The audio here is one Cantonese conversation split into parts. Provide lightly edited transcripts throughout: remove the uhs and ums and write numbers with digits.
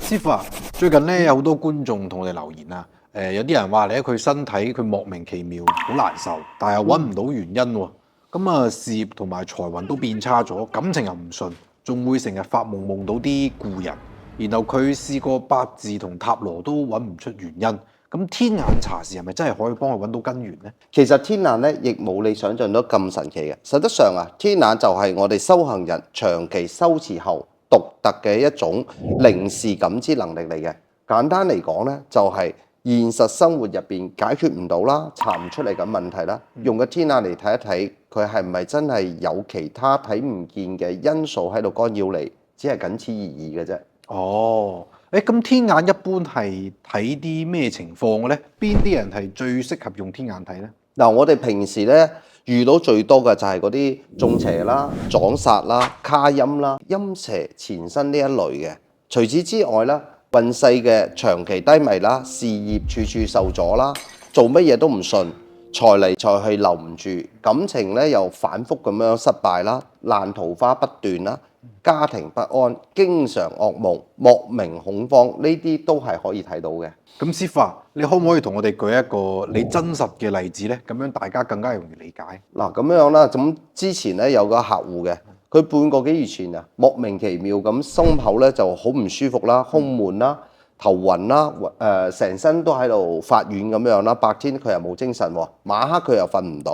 師傅啊，最近咧有好多觀眾同我哋留言啊，有啲人話咧佢身體佢莫名其妙好難受，但係又揾唔到原因喎。咁啊，事業同埋財運都變差咗，感情又唔順，仲會成日發夢夢到啲故人。然後佢試過八字同塔羅都揾唔出原因。咁天眼查事係咪真係可以幫佢揾到根源呢？其實天眼咧，亦冇你想象到咁神奇嘅。實質上啊，天眼就係我哋修行人長期修持後獨特嘅一種靈視感知能力嚟嘅。簡單嚟講咧，就係現實生活入邊解決唔到啦、查唔出嚟嘅問題啦，用個天眼嚟睇一睇，佢係唔係真係有其他睇唔見嘅因素喺度干擾你，只係僅此而已嘅啫。哦，咁天眼一般係睇啲咩情況嘅咧？邊啲人係最適合用天眼睇咧？嗱，我哋平時咧遇到最多嘅就係嗰啲中邪啦、撞煞啦、卡陰啦、陰邪纏身呢一類嘅。除此之外咧，運勢嘅長期低迷啦，事業處處受阻啦，做乜嘢都唔順，財嚟財去留唔住，感情咧又反覆咁樣失敗啦，爛桃花不斷啦，家庭不安，經常噩夢，莫名恐慌，呢啲都係可以睇到嘅。咁師傅啊，你可唔可以同我哋舉一個你真實嘅例子咧？咁樣大家更加容易理解。嗱，咁樣啦，咁之前咧有個客戶嘅，佢半個幾月前啊，莫名其妙咁心口咧就好唔舒服啦，胸悶啦，頭暈啦，成身都喺度發軟咁樣啦，白天佢又冇精神喎，晚黑佢又瞓唔到，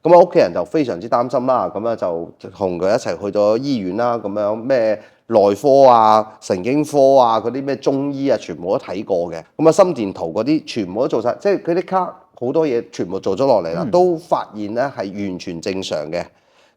咁啊屋企人就非常之擔心啦，咁啊就同佢一齊去咗醫院啦，咁樣咩內科啊、神經科啊、嗰啲咩中醫啊，全部都睇過嘅，咁啊心電圖嗰啲全部都做晒，即係佢啲卡好多嘢全部做咗落嚟啦，都發現咧係完全正常嘅。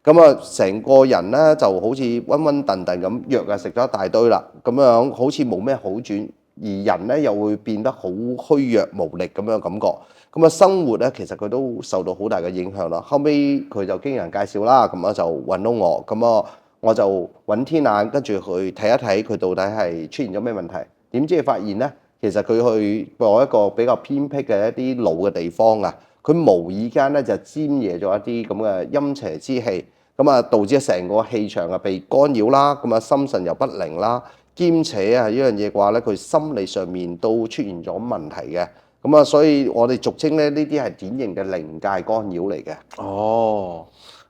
咁啊，成個人咧就好似暈暈頓頓咁，藥又食咗一大堆啦，咁樣好似冇咩好轉，而人咧又會變得好虛弱無力咁樣感覺。咁啊，生活咧其實佢都受到好大嘅影響啦。後尾佢就經人介紹啦，咁啊就揾到我，咁啊我就揾天眼跟住去睇一睇佢到底係出現咗咩問題。點知發現咧，其實佢去過一個比較偏僻嘅一啲老嘅地方啊。佢無意間咧就沾惹咗一啲咁嘅陰邪之氣，咁啊導致成個氣場啊被干擾啦，咁啊心神又不寧啦，兼且啊呢樣嘢嘅話咧，佢心理上面都出現咗問題嘅，咁啊所以我哋俗稱咧呢啲係典型嘅靈界干擾嚟嘅。哦，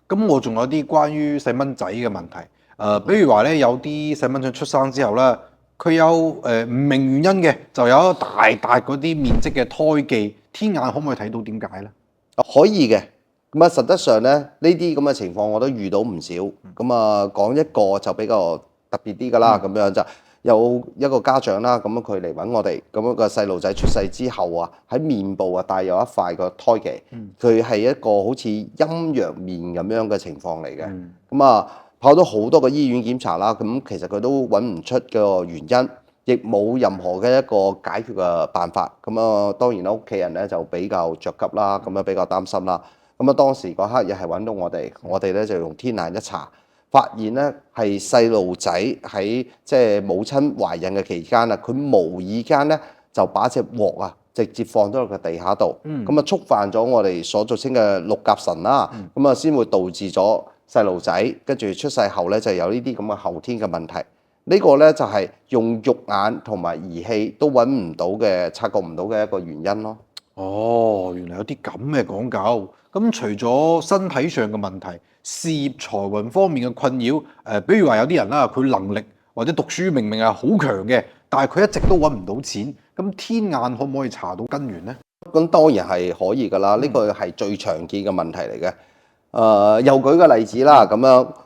咁我仲有啲關於細蚊仔嘅問題，比如話咧有啲細蚊仔出生之後咧，佢有唔明原因嘅，就有一大大嗰啲面積嘅胎記，天眼可唔可以睇到點解咧？可以嘅，咁啊實質上咧呢啲咁嘅情況我都遇到唔少，咁啊講一個就比較特別啲噶啦，咁樣就有一個家長啦，咁樣佢嚟揾我哋，咁樣個細路仔出世之後啊，喺面部啊帶有一塊個胎記，佢係一個好似陰陽面咁樣嘅情況嚟嘅，咁啊跑咗好多個醫院檢查啦，咁其實佢都揾唔出個原因。亦冇任何嘅一個解決嘅辦法，咁啊當然啦，屋企人咧就比較着急啦，咁啊比較擔心啦。咁啊當時嗰刻又係揾到我哋咧就用天眼一查，發現咧係細路仔喺即係母親懷孕嘅期間啊，佢無意間咧就把隻鑊啊直接放咗落個地下度，咁啊觸犯咗我哋所俗稱嘅六甲神啦，咁啊先會導致咗細路仔跟住出世後咧就有呢啲咁嘅後天嘅問題。呢個咧就係用肉眼同埋儀器都揾唔到嘅、察覺唔到嘅一個原因咯。哦，原來有啲咁嘅講究。咁除咗身體上嘅問題，事業財運方面嘅困擾，比如話有啲人啦，佢能力或者讀書明明係好強嘅，但係佢一直都揾唔到錢。咁天眼可唔可以查到根源呢？咁當然係可以㗎啦，呢個係最常見嘅問題嚟嘅。又舉個例子啦，咁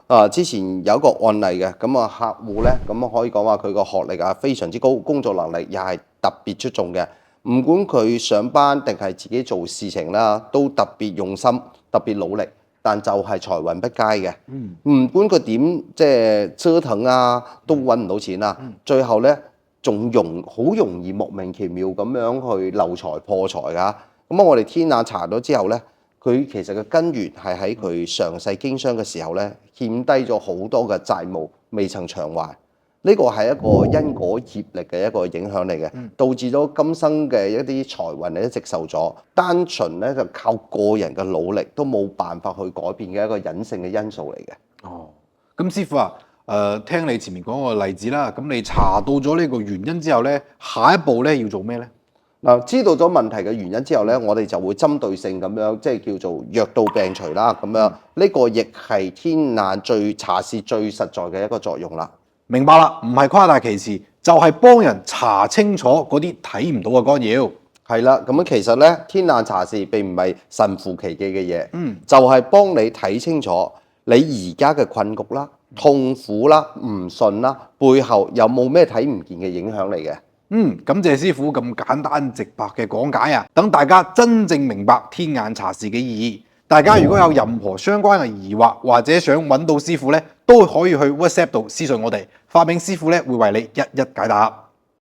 樣之前有一個案例嘅，咁啊客戶咧，咁可以講話佢個學歷啊非常之高，工作能力又係特別出眾嘅。唔管佢上班定係自己做事情啦，都特別用心、特別努力，但就係財運不佳嘅。唔管佢點即係折騰啊，都揾唔到錢啦。最後咧仲好容易莫名其妙咁樣去漏財破財㗎。咁我哋天眼查咗之後咧。佢其實嘅根源係喺佢上世經商嘅時候咧，欠低咗好多嘅債務，未曾償還。呢個係一個因果業力嘅一個影響嚟嘅，導致咗今生嘅一啲財運一直受阻。單純咧就靠個人嘅努力都冇辦法去改變嘅一個隱性嘅因素嚟嘅。哦，咁師傅啊，聽你前面講個例子啦，咁你查到咗呢個原因之後咧，下一步咧要做咩咧？嗱，知道咗問題嘅原因之後咧，我哋就會針對性咁樣，即係叫做藥到病除啦。咁樣呢個亦係天眼查試最實在嘅一個作用啦。明白啦，唔係誇大其詞，就係幫人查清楚嗰啲睇唔到嘅干擾。係啦，咁其實咧，天眼查試並唔係神乎其技嘅嘢，嗯，就係幫你睇清楚你而家嘅困局啦、痛苦啦、唔順啦，背後有冇咩睇唔見嘅影響嚟嘅。感謝師傅咁簡單直白嘅講解啊，等大家真正明白天眼查試嘅意義。大家如果有任何相關嘅疑惑或者想揾到師傅咧，都可以去 WhatsApp 度私信我哋，化炳師傅咧會為你一一解答。